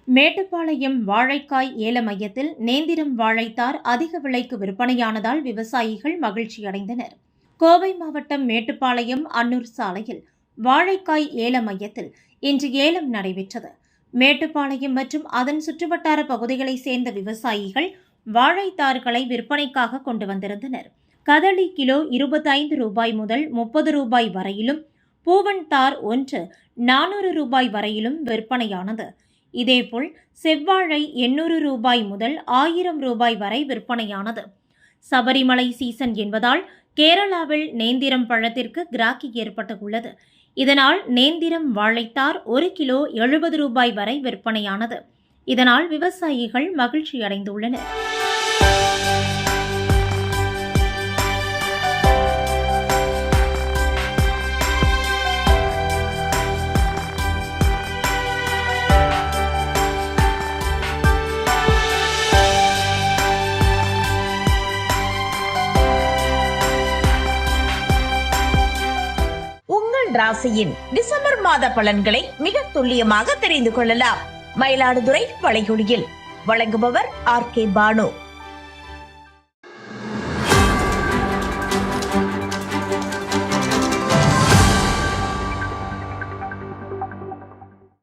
மேட்டுப்பாளையம் வாழைக்காய் ஏல மையத்தில் நேந்திரம் வாழைத்தார் அதிக விலைக்கு விற்பனையானதால் விவசாயிகள் மகிழ்ச்சியடைந்தனர். கோவை மாவட்டம் மேட்டுப்பாளையம் அன்னூர் சாலையில் வாழைக்காய் ஏல மையத்தில் இன்று ஏலம் நடைபெற்றது. மேட்டுப்பாளையம் மற்றும் அதன் சுற்றுவட்டார பகுதிகளைச் சேர்ந்த விவசாயிகள் வாழைத்தார்களை விற்பனைக்காக கொண்டு வந்திருந்தனர். கதளி கிலோ 25 ரூபாய் முதல் 30 ரூபாய் வரையிலும், பூவன் தார் ஒன்று 400 ரூபாய் வரையிலும் விற்பனையானது. இதேபோல் செவ்வாழை 800 ரூபாய் முதல் 1000 ரூபாய் வரை விற்பனையானது. சபரிமலை சீசன் என்பதால் கேரளாவில் நேந்திரம் பழத்திற்கு கிராக்கி ஏற்பட்டுள்ளது. இதனால் நேந்திரம் வாழைத்தார் 1 கிலோ 70 ரூபாய் வரை விற்பனையானது. இதனால் விவசாயிகள் மகிழ்ச்சி அடைந்துள்ளனர். ராசியின் டிசம்பர் மாத பலன்களை மிக துல்லியமாக தெரிந்து கொள்ளலாம். மயிலாடுதுறை வளைகுடியில் வழங்குபவர் RK பானு.